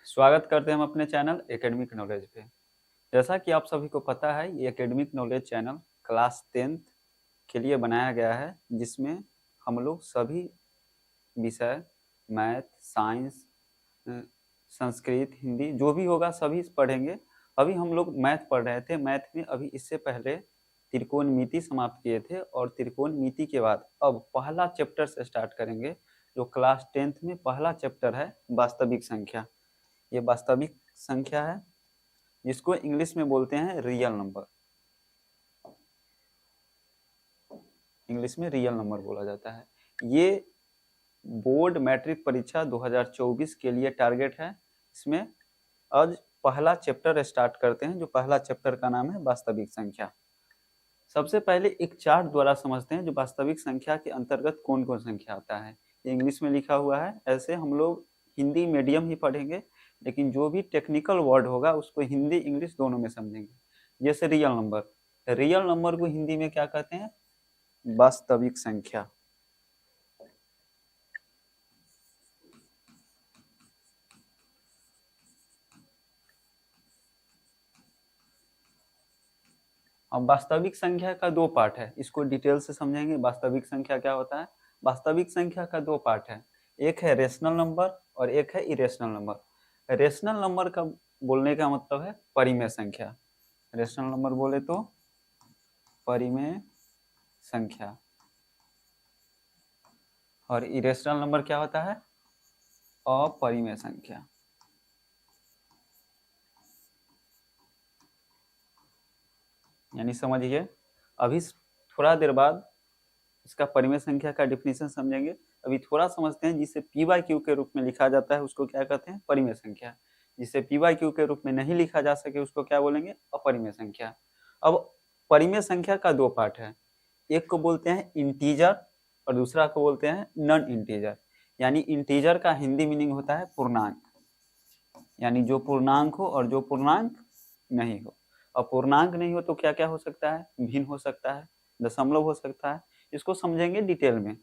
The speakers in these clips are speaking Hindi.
स्वागत करते हैं हम अपने चैनल एकेडमिक नॉलेज पे। जैसा कि आप सभी को पता है, ये academic knowledge channel class 10th के लिए बनाया गया है, जिसमें हम लोग सभी विषय मैथ, साइंस, संस्कृत, हिंदी जो भी होगा सभी पढ़ेंगे। अभी हम लोग मैथ पढ़ रहे थे। मैथ में अभी इससे पहले त्रिकोणमिति समाप्त किए थे और त्रिकोणमिति के बाद अब पहला चैप्टर से स्टार्ट करेंगे, जो क्लास 10th में पहला चैप्टर है वास्तविक संख्या। ये वास्तविक संख्या है, जिसको इंग्लिश में बोलते हैं रियल नंबर। इंग्लिश में रियल नंबर बोला जाता है। ये बोर्ड मैट्रिक परीक्षा 2024 के लिए टारगेट है। इसमें आज पहला चैप्टर स्टार्ट करते हैं, जो पहला चैप्टर का नाम है वास्तविक संख्या। सबसे पहले एक चार्ट द्वारा समझते हैं, जो वास्तविक संख्या के अंतर्गत कौन कौन संख्या आता है। ये इंग्लिश में लिखा हुआ है। ऐसे हम लोग हिंदी मीडियम ही पढ़ेंगे, लेकिन जो भी टेक्निकल वर्ड होगा उसको हिंदी इंग्लिश दोनों में समझेंगे। जैसे रियल नंबर, रियल नंबर को हिंदी में क्या कहते हैं? वास्तविक संख्या। अब वास्तविक संख्या का दो पार्ट है, इसको डिटेल से समझेंगे। वास्तविक संख्या क्या होता है? वास्तविक संख्या का दो पार्ट है, एक है रेशनल नंबर और एक है इरेशनल नंबर। रेशनल नंबर का बोलने का मतलब है परिमेय संख्या। रेशनल नंबर बोले तो परिमेय संख्या। और इरेशनल नंबर क्या होता है? अपरिमेय संख्या। यानी समझिए, अभी थोड़ा देर बाद इसका परिमेय संख्या का डिफिनीशन समझेंगे। अभी थोड़ा समझते हैं, जिसे पी बाई क्यू के रूप में लिखा जाता है उसको क्या कहते हैं? परिमेय संख्या। जिसे पी बाई क्यू के रूप में नहीं लिखा जा सके उसको क्या बोलेंगे? अपरिमेय संख्या। अब परिमेय संख्या का दो पार्ट है, एक को बोलते हैं इंटीजर और दूसरा को बोलते हैं नॉन इंटीजर। यानी इंटीजर का हिंदी मीनिंग होता है पूर्णांक, यानी जो पूर्णांक हो और जो पूर्णांक नहीं हो। और पूर्णांक नहीं हो तो क्या क्या हो सकता है? भिन्न हो सकता है, दशमलव हो सकता है। इसको समझेंगे डिटेल में।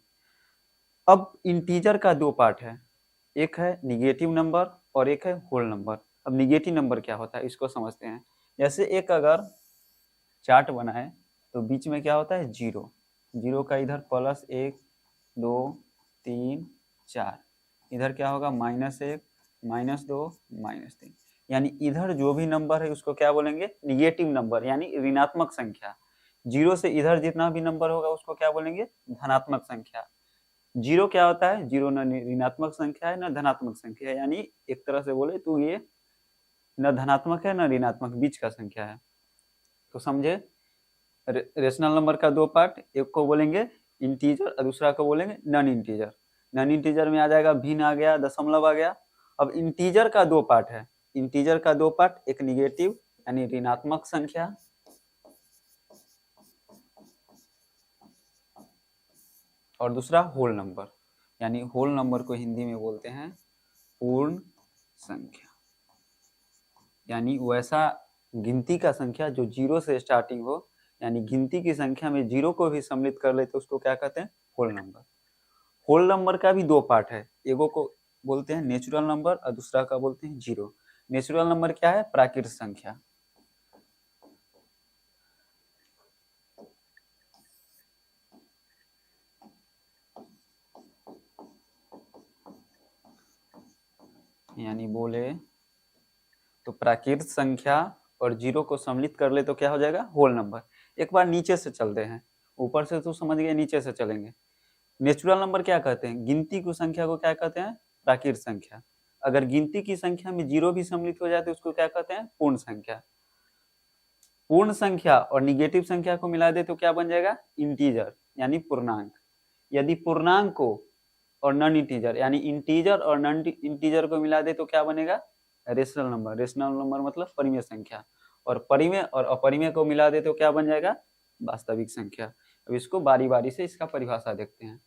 अब इंटीजर का दो पार्ट है, एक है निगेटिव नंबर और एक है होल नंबर। अब निगेटिव नंबर क्या होता है इसको समझते हैं। जैसे एक अगर चार्ट बनाए तो बीच में क्या होता है? जीरो। जीरो का इधर प्लस 1 2 3 4, इधर क्या होगा? -1 -2 -3। यानी इधर जो भी नंबर है उसको क्या बोलेंगे? निगेटिव नंबर, यानी ऋणात्मक संख्या। जीरो से इधर जितना भी नंबर होगा उसको क्या बोलेंगे? धनात्मक संख्या। जीरो क्या होता है? जीरो न ऋणात्मक संख्या है न धनात्मक संख्या है, यानी एक तरह से बोले तो ये न धनात्मक है न ऋणात्मक, बीच का संख्या है। तो समझे, रेशनल नंबर का दो पार्ट, एक को बोलेंगे इंटीजर और दूसरा को बोलेंगे नॉन इंटीजर। नॉन इंटीजर में आ जाएगा भिन्न आ गया, दशमलव आ गया। अब इंटीजर का दो पार्ट है, इंटीजर का दो पार्ट, एक निगेटिव यानी ऋणात्मक संख्या और दूसरा होल नंबर। यानी होल नंबर को हिंदी में बोलते हैं पूर्ण संख्या। यानी वैसा गिनती का संख्या जो जीरो से स्टार्टिंग हो, यानी गिनती की संख्या में जीरो को भी सम्मिलित कर ले तो उसको क्या कहते हैं? Whole number. होल नंबर का भी दो पार्ट है, एगो को बोलते हैं नेचुरल नंबर और दूसरा का बोलते हैं जीरो। नेचुरल नंबर क्या है? प्राकृतिक संख्या। यानी बोले तो प्राकृतिक संख्या और जीरो को सम्मिलित कर ले तो क्या हो जाएगा? Whole number. एक बार नीचे से चलते हैं, ऊपर से तो समझ गए, नीचे से चलेंगे। नेचुरल नंबर क्या कहते हैं? गिनती की संख्या को क्या कहते हैं? प्राकृतिक संख्या। अगर गिनती की संख्या में जीरो भी सम्मिलित हो जाए तो उसको क्या कहते हैं? पूर्ण संख्या। पूर्ण संख्या और निगेटिव संख्या को मिला दे तो क्या बन जाएगा? इंटीजर यानी पूर्णांक। यदि पूर्णांक को और नॉन इंटीजर यानी इंटीजर और नॉन इंटीजर को मिला दे तो क्या बनेगा? Rational number. रेशनल नंबर मतलब परिमेय संख्या। और परिमेय और अपरिमेय को मिला दे तो क्या बन जाएगा? वास्तविक संख्या। अब इसको बारी बारी से इसका परिभाषा देखते हैं।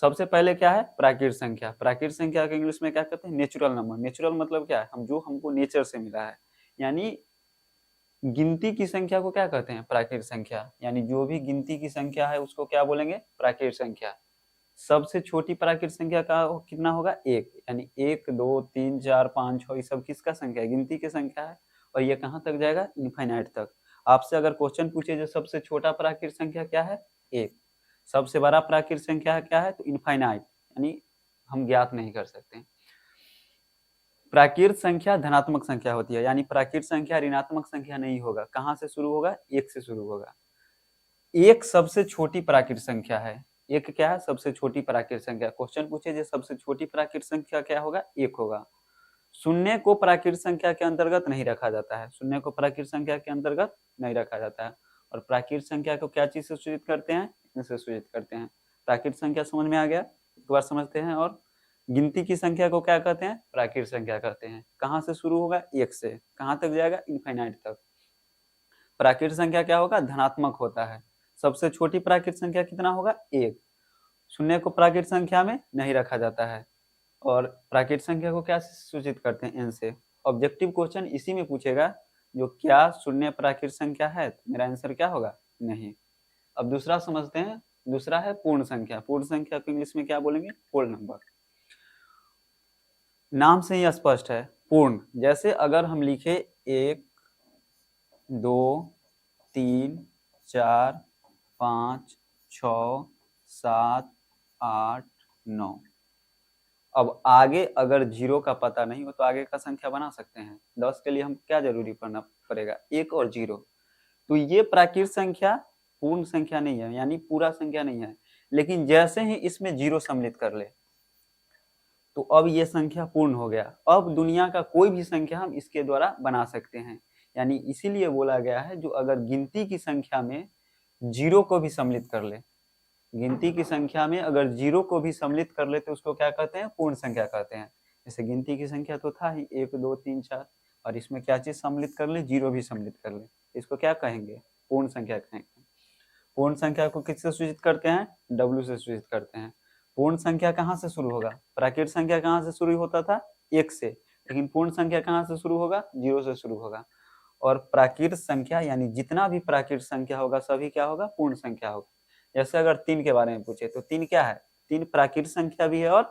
सबसे पहले क्या है? प्राकृतिक संख्या। प्राकृतिक संख्या के इंग्लिश में क्या कहते हैं? Natural number. नेचुरल मतलब क्या है? हम जो हमको नेचर से मिला है। यानी गिनती की संख्या को क्या कहते हैं? प्राकृतिक संख्या। यानी जो भी गिनती की संख्या है उसको क्या बोलेंगे? प्राकृतिक संख्या। सबसे छोटी प्राकृत संख्या का कितना होगा 1, यानी 1 2 3 4 5 6 ये सब किसका संख्या है, गिनती की संख्या है। और ये कहाँ तक जाएगा, इनफाइनाइट तक। आपसे अगर क्वेश्चन पूछे जो सबसे छोटा प्राकृत संख्या क्या है 1, सबसे बड़ा प्राकृत संख्या क्या है तो इनफाइनाइट, यानी हम ज्ञात नहीं कर सकते। प्राकृत संख्या धनात्मक संख्या होती है, यानी प्राकृत संख्या ऋणात्मक संख्या नहीं होगा। कहाँ से शुरू होगा, 1 से शुरू होगा। 1 सबसे छोटी प्राकृत संख्या है। 1 क्या है, सबसे छोटी प्राकृत संख्या। क्वेश्चन पूछे जो सबसे छोटी प्राकृत संख्या क्या होगा, 1 होगा। शून्य को प्राकृत संख्या के अंतर्गत नहीं रखा जाता है, शून्य को प्राकृत संख्या के अंतर्गत नहीं रखा जाता है। और प्राकृत संख्या को क्या चीज से सूचित करते हैं, इनसे सूचित करते हैं। प्राकृत संख्या समझ में आ गया, एक बार समझते हैं। और गिनती की संख्या को क्या कहते हैं, प्राकृत संख्या कहते हैं। कहाँ से शुरू होगा, 1 से, कहाँ तक जाएगा, इनफाइनाइट तक। प्राकृत संख्या क्या होगा, धनात्मक होता है। सबसे छोटी प्राकृत संख्या कितना होगा, 1। शून्य को प्राकृत संख्या में नहीं रखा जाता है। और प्राकृत संख्या को क्या सूचित करते हैं, n से। ऑब्जेक्टिव क्वेश्चन इसी में पूछेगा जो क्या शून्य प्राकृत संख्या है, तो मेरा आंसर क्या होगा, नहीं। अब दूसरा समझते हैं। दूसरा है पूर्ण संख्या। पूर्ण संख्या को इंग्लिश में क्या बोलेंगे, होल नंबर। नाम से ही स्पष्ट है, पूर्ण। जैसे अगर हम लिखे 1 2 3 4 5 6 7 8 9। अब आगे अगर 0 का पता नहीं हो तो आगे का संख्या बना सकते हैं। 10 के लिए हम क्या जरूरी पड़ना पड़ेगा, 1 और 0। तो ये प्राकृत संख्या पूर्ण संख्या नहीं है, यानी पूरा संख्या नहीं है। लेकिन जैसे ही इसमें 0 सम्मिलित कर ले तो अब ये संख्या पूर्ण हो गया। अब दुनिया का कोई भी संख्या हम इसके द्वारा बना सकते हैं। यानी इसीलिए बोला गया है जो अगर गिनती की संख्या में 0 को भी सम्मिलित कर ले, गिनती की संख्या में अगर 0 को भी सम्मिलित कर ले तो उसको क्या कहते हैं, पूर्ण संख्या कहते हैं। जैसे गिनती की संख्या तो था ही 1 2 3 4, और इसमें क्या चीज सम्मिलित कर ले, 0 भी सम्मिलित कर ले, इसको क्या कहेंगे, पूर्ण संख्या कहेंगे। पूर्ण संख्या को किससे सूचित करते हैं, W से सूचित करते हैं। पूर्ण संख्या कहाँ से शुरू होगा, प्राकृत संख्या कहाँ से शुरू होता था, 1 से। लेकिन पूर्ण संख्या कहाँ से शुरू होगा, 0 से शुरू होगा। और प्राकृत संख्या यानी जितना भी प्राकृत संख्या होगा सभी क्या होगा, पूर्ण संख्या होगा। जैसे अगर 3 के बारे में पूछे तो 3 क्या है, 3 प्राकृत संख्या भी है और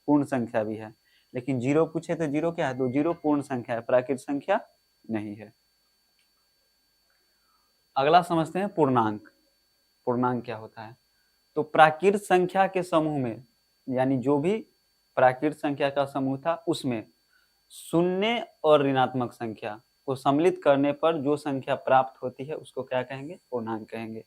पूर्ण संख्या भी है। लेकिन 0 पूछे तो 0 क्या है, तो 0 पूर्ण संख्या है, प्राकृत संख्या नहीं है। अगला समझते हैं पूर्णांक। पूर्णांक क्या होता है, तो प्राकृत संख्या के समूह में, यानी जो भी प्राकृत संख्या का समूह था उसमें शून्य और ऋणात्मक संख्या को सम्मिलित करने पर जो संख्या प्राप्त होती है उसको क्या कहेंगे, पूर्णांक कहेंगे।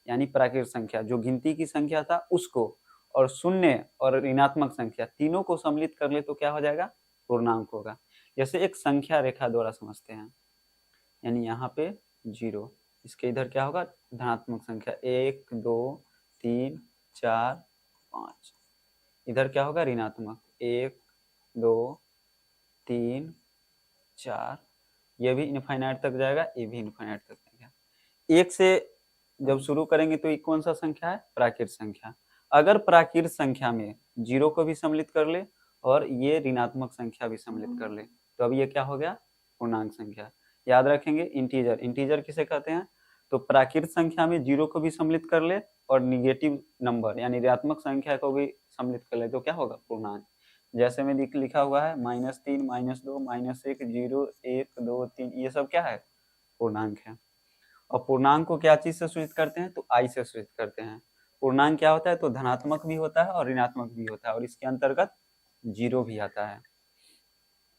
यानी प्राकृत संख्या जो गिनती की संख्या था उसको, और शून्य और ऋणात्मक संख्या तीनों को सम्मिलित कर ले तो क्या हो जाएगा, पूर्णांक होगा। जैसे एक संख्या रेखा द्वारा समझते हैं, यानी यहाँ पे 0, इसके इधर क्या होगा, धनात्मक संख्या 1 2 3 4 5, इधर क्या होगा, ऋणात्मक 1 2 3 4, ये भी इनफाइनाइट तक जाएगा, ये भी इनफाइनाइट तक जाएगा। 1 से जब शुरू करेंगे तो ये कौन सा संख्या है, प्राकृत संख्या। अगर प्राकृत संख्या में 0 को भी सम्मिलित कर ले और ये ऋणात्मक संख्या भी सम्मिलित कर ले तो अब ये क्या हो गया, पूर्णांक संख्या। याद रखेंगे इंटीजर, इंटीजर किसे कहते हैं, तो प्राकृत संख्या में 0 को भी सम्मिलित कर ले और निगेटिव नंबर यानी ऋणात्मक संख्या को भी सम्मिलित कर ले तो क्या होगा, पूर्णांक। जैसे में लिखा हुआ है -3 -2 -1 0 1 2 3, ये सब क्या है, पूर्णांक है। और पूर्णांक को क्या चीज से सूचित करते हैं, तो आई से सूचित करते हैं। पूर्णांक क्या होता है, तो धनात्मक भी होता है और ऋणात्मक भी होता है, और इसके अंतर्गत 0 भी आता है।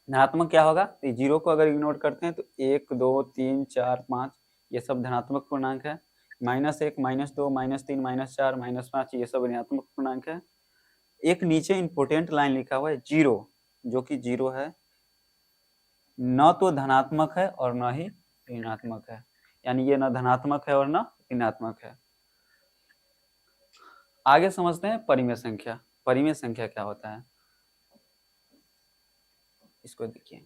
धनात्मक क्या होगा, तो 0 को अगर इग्नोर करते हैं तो 1 2 3 4 5 ये सब धनात्मक पूर्णांक है। -1 -2 -3 -4 -5 ये सब ऋणात्मक पूर्णांक है। एक नीचे इंपोर्टेंट लाइन लिखा हुआ है 0, जो कि 0 है, न तो धनात्मक है और न ही ऋणात्मक है, यानी ये न धनात्मक है और न ऋणात्मक है। आगे समझते हैं परिमेय संख्या। परिमेय संख्या क्या होता है, इसको देखिए,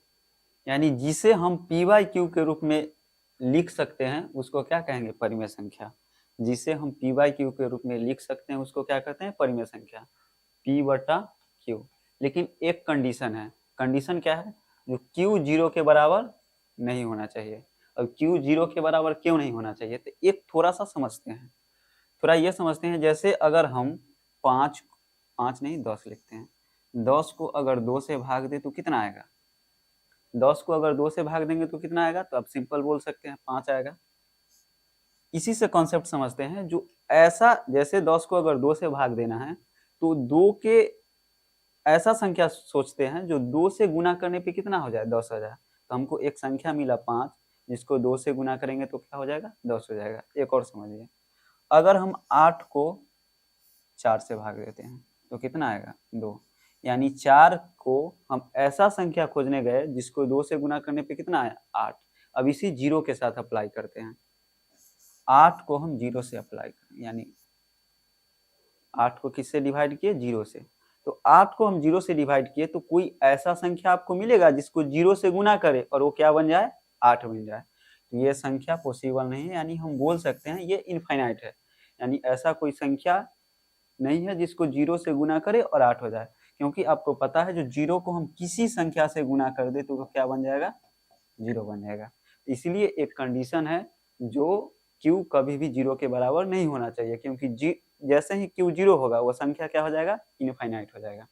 यानी जिसे हम p/q के रूप में लिख सकते हैं उसको क्या कहेंगे, परिमेय संख्या। जिसे हम p/q के रूप में लिख सकते हैं उसको क्या कहते हैं, परिमेय संख्या, p/q। लेकिन एक कंडीशन है, कंडीशन क्या है, जो q 0 के बराबर नहीं होना चाहिए। अब q 0 के बराबर क्यों नहीं होना चाहिए, तो एक थोड़ा सा समझते हैं, थोड़ा ये समझते हैं। जैसे अगर हम 5 5 नहीं 10 लिखते हैं। 10 को अगर 2 से भाग दे तो कितना आएगा? 10 को अगर 2 से भाग देंगे तो कितना आएगा? तो आप सिंपल बोल सकते हैं 5 आएगा। इसी से कॉन्सेप्ट समझते हैं, जो ऐसा जैसे 10 को अगर 2 से भाग देना है तो 2 के ऐसा संख्या सोचते हैं जो 2 से गुना करने पे कितना हो जाए? 10 हो जाए। तो हमको एक संख्या मिला 5, जिसको 2 से गुना करेंगे तो क्या हो जाएगा? 10 हो जाएगा। एक और समझिए, अगर हम 8 को 4 से भाग देते हैं तो कितना आएगा? 2। यानी 4 को हम ऐसा संख्या खोजने गए जिसको 2 से गुना करने पे कितना आया? 8। अब इसी 0 के साथ अप्लाई करते हैं। 8 को हम 0 से अप्लाई करें, यानी 8 को किससे डिवाइड किए? 0 से। तो 8 को हम 0 से डिवाइड किए तो कोई ऐसा संख्या आपको मिलेगा जिसको 0 से गुना करे और वो क्या बन जाए? 8 बन जाए। तो ये संख्या पॉसिबल नहीं है, यानी हम बोल सकते हैं ये इनफाइनाइट है। यानी ऐसा कोई संख्या नहीं है जिसको 0 से गुना करे और 8 हो जाए, क्योंकि आपको पता है जो 0 को हम किसी संख्या से गुना कर दे तो क्या बन जाएगा? 0 बन जाएगा। इसलिए एक कंडीशन है जो q कभी भी 0 के बराबर नहीं होना चाहिए, क्योंकि जैसे ही q 0 होगा वो संख्या क्या हो जाएगा? इनफाइनाइट हो जाएगा।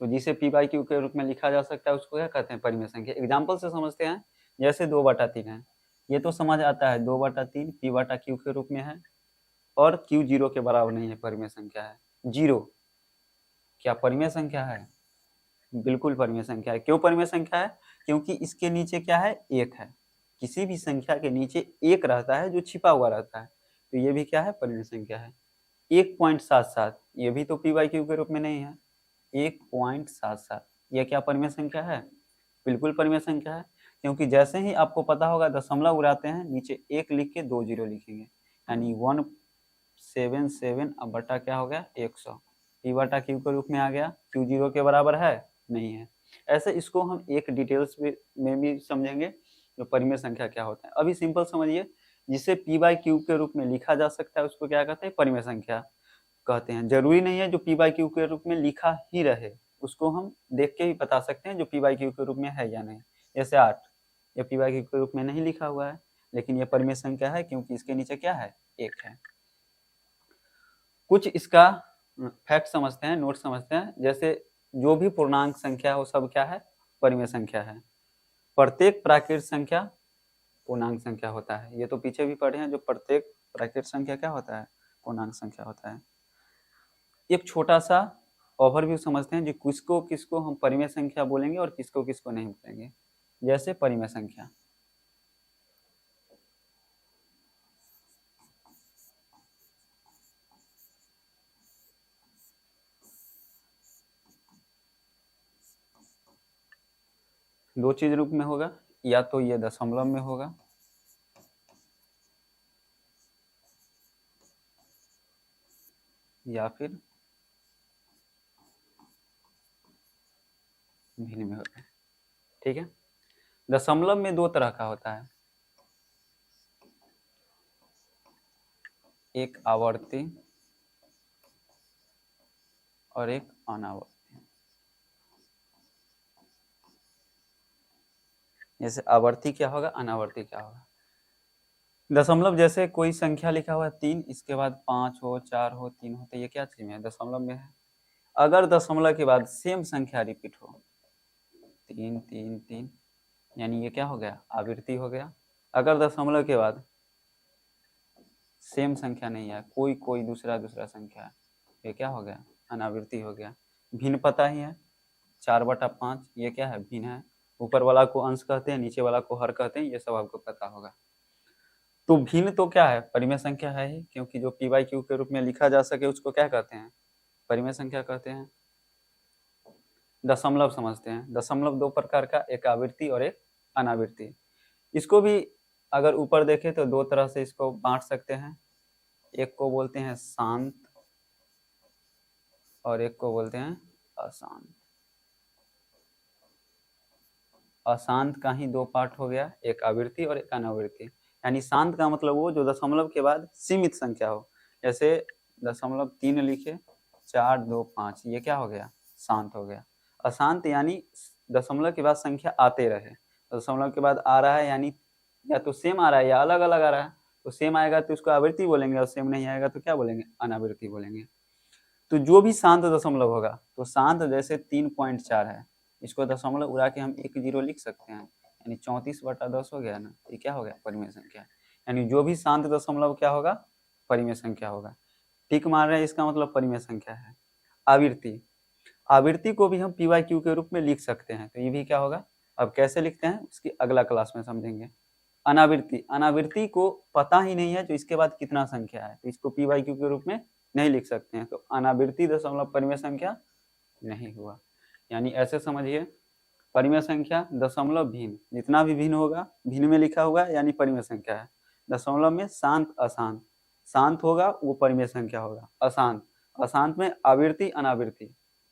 तो जिसे p बाई क्यू के रूप में लिखा जा सकता है उसको क्या कहते हैं? परिमेय संख्या। एग्जाम्पल से समझते हैं, जैसे 2/3 है, ये तो समझ आता है 2/3 p/q के रूप में है और q 0 के बराबर नहीं है, परिमेय संख्या है। 0 क्या परिमेय संख्या है? बिल्कुल परिमेय संख्या है। क्यों परिमेय संख्या है? क्योंकि इसके नीचे क्या है? 1 है। किसी भी संख्या के नीचे 1 रहता है जो छिपा हुआ रहता है, तो ये भी क्या है? परिमेय संख्या है। 1.77 ये भी तो p/q के रूप में नहीं है। 1.77 ये क्या परिमेय संख्या है? बिल्कुल परिमेय संख्या है, क्योंकि जैसे ही आपको पता होगा दशमलव उड़ाते हैं, नीचे 1 लिख के 2 0 लिखेंगे, यानी 177 अब बटा क्या हो गया? 100। p/q के रूप में आ गया। q 0 के बराबर है? नहीं है। ऐसे इसको हम एक डिटेल्स में भी समझेंगे जो परिमेय संख्या क्या होता है। अभी सिंपल समझिए, जिसे p/q के रूप में लिखा जा सकता है उसको क्या कहते हैं? परिमेय संख्या कहते हैं। जरूरी नहीं है जो p/q के रूप में लिखा ही रहे, उसको हम देख के भी बता सकते हैं जो p/q के रूप में है या नहीं। जैसे 8 ये p/q के रूप में नहीं लिखा हुआ है, लेकिन ये परिमेय संख्या है क्योंकि इसके नीचे क्या है? 1 है। कुछ इसका फैक्ट समझते हैं, नोट समझते हैं। जैसे जो भी पूर्णांक संख्या हो सब क्या है? परिमेय संख्या है। प्रत्येक प्राकृत संख्या पूर्णांक संख्या होता है। ये तो पीछे भी पढ़े हैं, जो प्रत्येक प्राकृत संख्या क्या होता है? पूर्णांक संख्या होता है। एक छोटा सा ओवरव्यू समझते हैं, जो किसको किसको हम परिमेय संख्या बोलेंगे और किसको किसको नहीं बोलेंगे। जैसे परिमेय संख्या, दो चीज रूप में होगा, या तो ये दशमलव में होगा या फिर भिन्न में होगा। ठीक है। दशमलव में दो तरह का होता है, एक आवर्ती और एक अनावर्ती। जैसे आवर्ती क्या होगा, अनावर्ती क्या होगा। दशमलव जैसे कोई संख्या लिखा हुआ है 3, इसके बाद 5 हो, 4 हो, 3 हो, तो ये क्या चीज में है? दशमलव में है। अगर दशमलव के बाद सेम संख्या रिपीट हो, 3 3 3, यानी ये क्या हो गया? आवृत्ति हो गया। अगर दशमलव के बाद सेम संख्या नहीं है, कोई कोई दूसरा संख्या है, ये क्या हो गया? अनावृत्ति हो गया। भिन्न पता ही है, 4/5 ये क्या है? भिन्न है। ऊपर वाला को अंश कहते हैं, नीचे वाला को हर कहते हैं, ये सब आपको पता होगा। तो भिन्न तो क्या है? परिमेय संख्या है ही, क्योंकि जो p/q के रूप में लिखा जा सके उसको क्या कहते हैं? परिमेय संख्या कहते हैं। दशमलव समझते हैं। दशमलव दो प्रकार का, एक आवृत्ति और एक अनावृत्ति। इसको भी अगर ऊपर देखें तो दो तरह से इसको बांट सकते हैं। एक को बोलते हैं शांत और एक को बोलते हैं अशांत। अशांत का ही दो पार्ट हो गया, एक आवृत्ति और एक अनावृत्ति। यानी शांत का मतलब वो जो दशमलव के बाद सीमित संख्या हो, जैसे 0.3 लिखे, 4 2 5, ये क्या हो गया? शांत हो गया। अशांत यानी दशमलव के बाद संख्या आते रहे, दशमलव के बाद आ रहा है यानी या तो सेम आ रहा है या अलग अलग आ रहा है, तो सेम आएगा तो उसको आवृत्ति बोलेंगे और सेम नहीं आएगा तो क्या बोलेंगे? अनावृत्ति बोलेंगे। तो जो भी शांत दशमलव होगा, तो शांत जैसे 3.4 है, इसको दशमलव उड़ा के हम 1 0 लिख सकते हैं, यानी 34/10 हो गया ना, ये क्या हो गया? परिमेय संख्या। यानी जो भी शांत दशमलव क्या होगा? परिमेय संख्या होगा। टिक मार रहे हैं, इसका मतलब परिमेय संख्या है। आवृत्ति, आवृत्ति को भी हम पी वाई क्यू के रूप में लिख सकते हैं, तो ये भी क्या होगा? अब कैसे लिखते हैं उसकी अगला क्लास में समझेंगे। अनावृत्ति, अनावृत्ति को पता ही नहीं है जो इसके बाद कितना संख्या है, तो इसको पी वाई क्यू के रूप में नहीं लिख सकते हैं, तो अनावृत्ति दशमलव परिमेय संख्या नहीं हुआ। यानी ऐसे समझिए, परिमेय संख्या दशमलव भिन्न, जितना भी भिन्न होगा भिन्न में लिखा हुआ है यानी परिमेय संख्या है। दशमलव में शांत अशांत, शांत होगा वो परिमेय संख्या होगा, अशांत अशांत में आवृत्ति अनावृत्ति,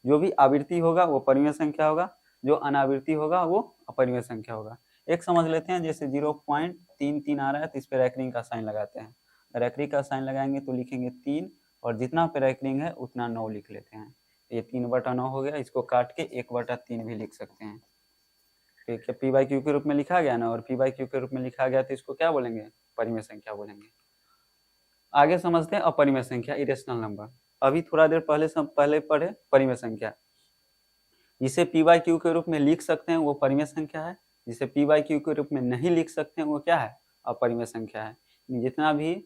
जो भी आवृत्ति होगा वो परिमेय संख्या होगा, जो अनावृत्ति होगा वो अपरिमेय संख्या होगा। एक समझ लेते हैं, जैसे 0.33 आ रहा है तो इस पर रैकरिंग का साइन लगाते हैं, रैकरिंग का साइन लगाएंगे तो लिखेंगे 3, और जितना पे रैकरिंग है उतना 9 लिख लेते हैं। ये 3/9 हो गया, इसको काट के 1/3 भी लिख सकते हैं। ठीक है, पी बाई क्यू के रूप में लिखा गया ना, और पी बाई क्यू के रूप में लिखा गया तो इसको क्या बोलेंगे? परिमेय संख्या बोलेंगे। आगे समझते हैं अपरिमेय संख्या, इरेशनल नंबर। अभी थोड़ा देर पहले पढ़े परिमेय संख्या। जिसे पी बाई क्यू के रूप में लिख सकते हैं वो परिमेय संख्या है, जिसे पी बाई क्यू के रूप में नहीं लिख सकते हैं वो क्या है? अपरिमेय संख्या है। जितना भी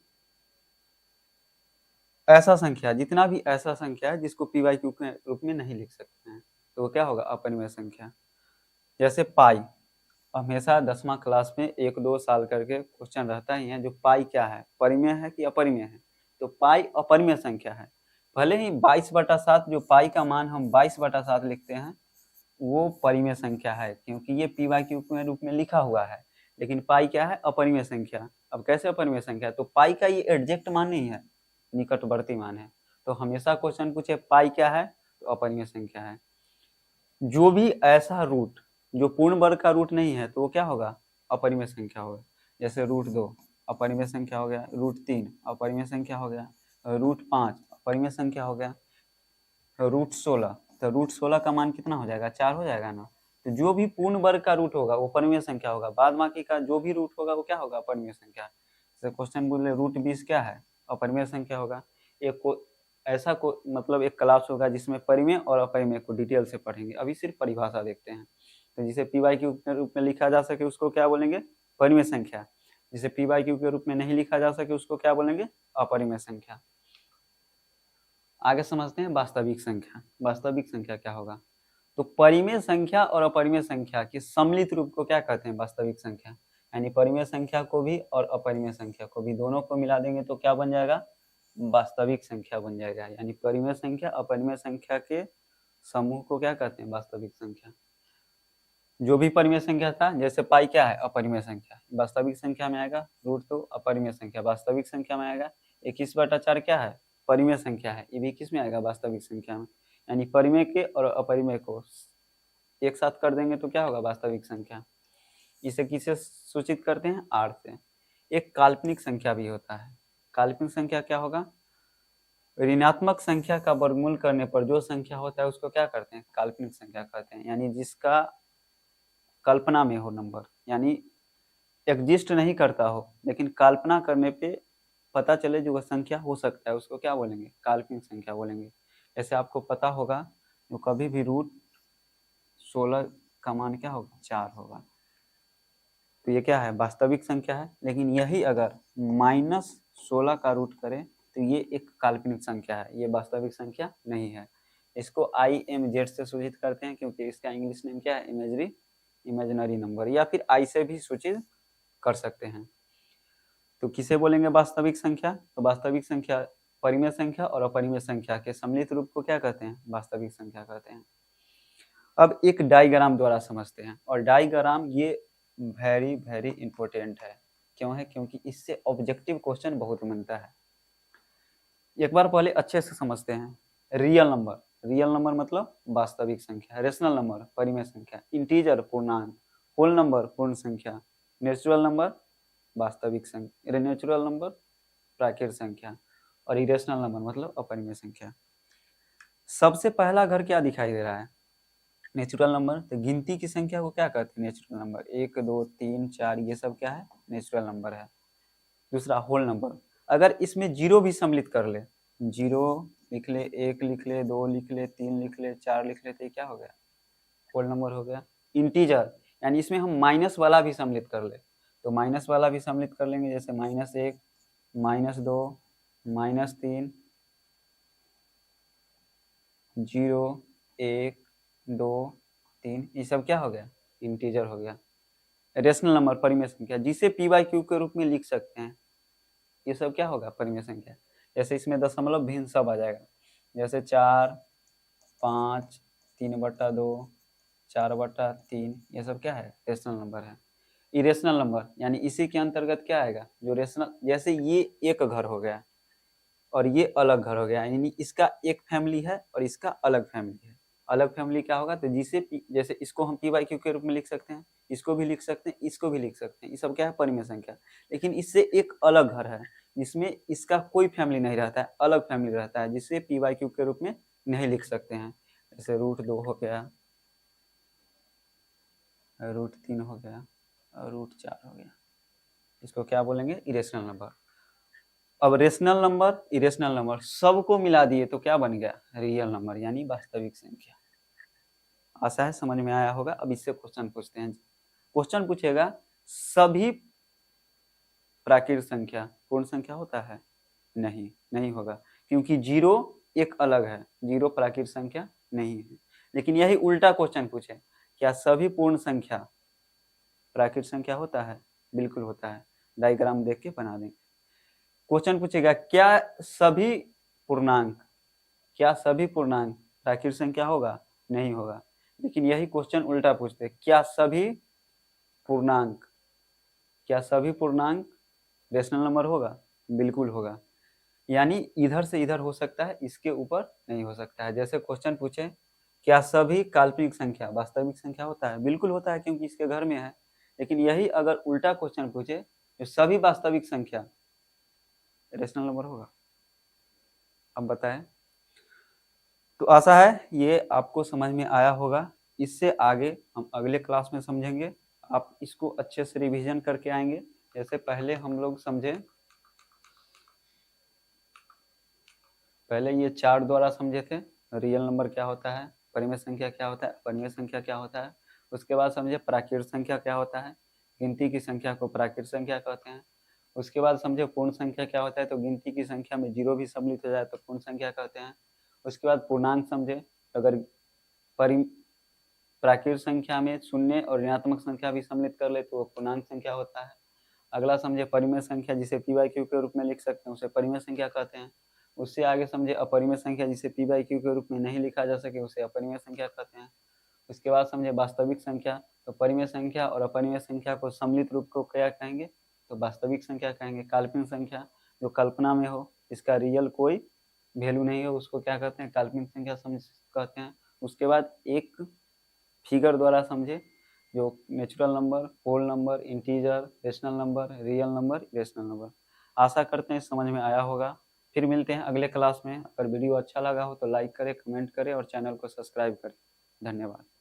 ऐसा संख्या है जिसको पी बाई क्यू के रूप में नहीं लिख सकते हैं तो वो क्या होगा? अपरिमेय संख्या। जैसे पाई, हमेशा 10वां क्लास में 1-2 साल करके क्वेश्चन रहता ही है, जो पाई क्या है? परिमेय है कि अपरिमेय है? तो पाई अपरिमेय संख्या है। भले ही 22/7 जो पाई का मान हम 22/7 लिखते हैं वो परिमेय संख्या है, क्योंकि ये पी वाई क्यू के रूप में लिखा हुआ है, लेकिन पाई क्या है? अपरिमेय संख्या। अब कैसे अपरिमेय संख्या? तो पाई का ये एग्जैक्ट मान नहीं है, निकटवर्ती मान है। तो हमेशा क्वेश्चन पूछे पाई क्या है, तो अपरिमेय संख्या है। जो भी ऐसा रूट जो पूर्ण वर्ग का रूट नहीं है तो वो क्या होगा? अपरिमेय संख्या होगा। जैसे √2 अपरिमेय संख्या हो गया, √3 अपरिमेय संख्या हो गया, √5 अपरिमेय संख्या हो गया, √16, तो √16 का मान कितना हो जाएगा? 4 हो जाएगा ना। तो जो भी पूर्ण वर्ग का रूट होगा वो परिमेय संख्या होगा, बाद बाकी का जो भी रूट होगा वो क्या होगा? अपरिमेय संख्या। जैसे क्वेश्चन बोले √20 क्या है? अपरिमेय संख्या होगा। मतलब एक क्लास होगा जिसमें परिमेय और अपरिमेय को डिटेल से पढ़ेंगे, अभी सिर्फ परिभाषा देखते हैं। तो जिसे पी वाई क्यू के रूप में लिखा जा सके उसको क्या बोलेंगे? परिमेय संख्या। जिसे पी वाई क्यू के रूप में नहीं लिखा जा सके उसको क्या बोलेंगे? अपरिमेय संख्या। आगे समझते हैं वास्तविक संख्या। वास्तविक संख्या क्या होगा? तो परिमेय संख्या और अपरिमेय संख्या के सम्मिलित रूप को क्या कहते हैं? वास्तविक संख्या। यानी परिमेय संख्या को भी और अपरिमेय संख्या को भी, दोनों को मिला देंगे तो क्या बन जाएगा? वास्तविक संख्या बन जाएगा। यानी परिमेय संख्या अपरिमेय संख्या के समूह को क्या कहते हैं? वास्तविक संख्या। जो भी परिमेय संख्या था, जैसे पाई क्या है? अपरिमेय संख्या, वास्तविक संख्या में आएगा। √2 अपरिमेय संख्या, वास्तविक संख्या में आएगा। 21/4 क्या है? परिमेय संख्या है, ये भी किस में आएगा? वास्तविक संख्या में। यानी परिमेय के और अपरिमेय को एक साथ कर देंगे तो क्या होगा? वास्तविक संख्या। इसे किसे सूचित करते हैं? आर से। एक काल्पनिक संख्या भी होता है। काल्पनिक संख्या क्या होगा? ऋणात्मक संख्या का वर्गमूल करने पर जो संख्या होता है उसको क्या करते हैं? काल्पनिक संख्या कहते हैं। यानी जिसका कल्पना में हो नंबर, यानी एग्जिस्ट नहीं करता हो लेकिन कल्पना करने पे पता चले जो वह संख्या हो सकता है, उसको क्या बोलेंगे? काल्पनिक संख्या बोलेंगे। जैसे आपको पता होगा जो कभी भी √16 का मान क्या होगा? 4 होगा, तो ये क्या है? वास्तविक संख्या है। लेकिन यही अगर -16 का रूट करें तो ये एक काल्पनिक संख्या है, ये वास्तविक संख्या नहीं है। इसको IMZ से सूचित करते हैं, क्योंकि इसका इंग्लिश नेम क्या है? इमेजिनरी नंबर, या फिर आई से भी सूचित कर सकते हैं। तो किसे बोलेंगे वास्तविक संख्या? तो वास्तविक संख्या परिमेय संख्या और अपरिमेय संख्या के सम्मिलित रूप को क्या कहते हैं? वास्तविक संख्या कहते हैं। अब एक डायग्राम द्वारा समझते हैं, और डायग्राम ये वेरी वेरी इंपॉर्टेंट है। क्यों है? क्योंकि इससे ऑब्जेक्टिव क्वेश्चन बहुत बनता है। एक बार पहले अच्छे से समझते हैं। रियल नंबर मतलब वास्तविक संख्या, रेशनल नंबर परिमेय संख्या, इंटीजर पूर्णांक, होल नंबर पूर्ण संख्या, नेचुरल नंबर वास्तविक संख्या, नेचुरल नंबर प्राकृतिक संख्या, और इरेशनल नंबर मतलब अपरिमेय संख्या। सबसे पहला घर क्या दिखाई दे रहा है? Natural number. तो गिनती की संख्या को क्या कहते हैं? Natural number. 1 2 3 4 ये सब क्या है? नेचुरल नंबर है। दूसरा होल नंबर, अगर इसमें जीरो भी सम्मिलित कर ले, 0 लिख ले, 1 लिख ले, 2 लिख ले, 3 लिख ले, 4 लिख ले, तो ये क्या हो गया? होल नंबर हो गया। इंटीजर यानी इसमें हम माइनस वाला भी सम्मिलित कर ले, तो माइनस वाला भी सम्मिलित कर लेंगे, जैसे -1, -2, -3, 0, 1, 2, 3, ये सब क्या हो गया? इंटीजर हो गया। रेशनल नंबर परिमेय संख्या जिसे पी बाई क्यू के रूप में लिख सकते हैं, ये सब क्या होगा? परिमेय संख्या। जैसे इसमें दशमलव भिन्न सब आ जाएगा, जैसे 4, 5, 3/2, 4/3, ये सब क्या है? रेशनल नंबर है। इरेशनल नंबर यानी इसी के अंतर्गत क्या आएगा? जो रेशनल, जैसे ये एक घर हो गया और ये अलग घर हो गया, यानी इसका एक फैमिली है और इसका अलग फैमिली है। अलग फैमिली क्या होगा? तो जिसे जैसे इसको हम पी बाई क्यू के रूप में लिख सकते हैं, इसको भी लिख सकते हैं, इसको भी लिख सकते हैं, ये सब क्या है? परिमेय संख्या। लेकिन इससे एक अलग घर है जिसमें इसका कोई फैमिली नहीं रहता है, अलग फैमिली रहता है, जिसे पी बाई क्यू के रूप में नहीं लिख सकते हैं। जैसे √2 हो गया, √3 हो गया और √4 हो गया, इसको क्या बोलेंगे? Irrational number. अब रेशनल नंबर, इरेशनल नंबर सबको मिला दिए तो क्या बन गया? रियल नंबर यानी वास्तविक संख्या। आशा है समझ में आया होगा। अब इससे क्वेश्चन पूछते हैं। क्वेश्चन पूछेगा सभी प्राकृत संख्या पूर्ण संख्या होता है? नहीं, नहीं होगा, क्योंकि 0 एक अलग है, 0 प्राकृत संख्या नहीं है। लेकिन यही उल्टा क्वेश्चन पूछे, क्या सभी पूर्ण संख्या प्राकृत संख्या होता है? बिल्कुल होता है। डायग्राम देख के बना देंगे। क्वेश्चन पूछेगा क्या सभी पूर्णांक, क्या सभी पूर्णांक प्राकृत संख्या होगा? नहीं होगा। लेकिन यही क्वेश्चन उल्टा पूछते, क्या सभी पूर्णांक, क्या सभी पूर्णांक रेशनल नंबर होगा? बिल्कुल होगा। यानी इधर से इधर हो सकता है, इसके ऊपर नहीं हो सकता है। जैसे क्वेश्चन पूछे क्या सभी काल्पनिक संख्या वास्तविक संख्या होता है? बिल्कुल होता है, क्योंकि इसके घर में है। लेकिन यही अगर उल्टा क्वेश्चन पूछे तो सभी वास्तविक संख्या रेशनल नंबर होगा? अब बताएं। तो आशा है ये आपको समझ में आया होगा। इससे आगे हम अगले क्लास में समझेंगे। आप इसको अच्छे से रिवीजन करके आएंगे। जैसे पहले हम लोग समझे, पहले ये 4 द्वारा समझे थे, रियल नंबर क्या होता है, परिमेय संख्या क्या होता है, अपरिमेय संख्या क्या होता है। उसके बाद समझे प्राकृत संख्या क्या होता है, गिनती की संख्या को प्राकृत संख्या कहते हैं। उसके बाद समझे पूर्ण संख्या क्या होता है, तो गिनती की संख्या में 0 भी सम्मिलित हो जाए तो पूर्ण संख्या कहते हैं। उसके बाद पूर्णांक समझे, अगर प्राकृत संख्या में शून्य और ऋणात्मक संख्या भी सम्मिलित कर ले तो वो पूर्णांक संख्या होता है। अगला समझे परिमेय संख्या जिसे पी बाई क्यू के रूप में लिख सकते हैं, उसे परिमेय संख्या कहते हैं। उससे आगे समझे अपरिमेय संख्या जिसे पी बाई क्यू के रूप में नहीं लिखा जा सके, उसे अपरिमेय संख्या कहते हैं। उसके बाद समझे वास्तविक संख्या, तो परिमेय संख्या और अपरिमेय संख्या को सम्मिलित रूप को क्या कहेंगे, तो वास्तविक संख्या कहेंगे। काल्पनिक संख्या जो कल्पना में हो, इसका रियल कोई वैल्यू नहीं हो, उसको क्या कहते हैं? काल्पनिक संख्या कहते हैं। उसके बाद एक फिगर द्वारा समझे, जो natural number, whole number, integer, rational number, real number, irrational number. आशा करते हैं समझ में आया होगा। फिर मिलते हैं अगले क्लास में। अगर वीडियो अच्छा लगा हो तो लाइक करें, कमेंट करें और चैनल को सब्सक्राइब करें। धन्यवाद।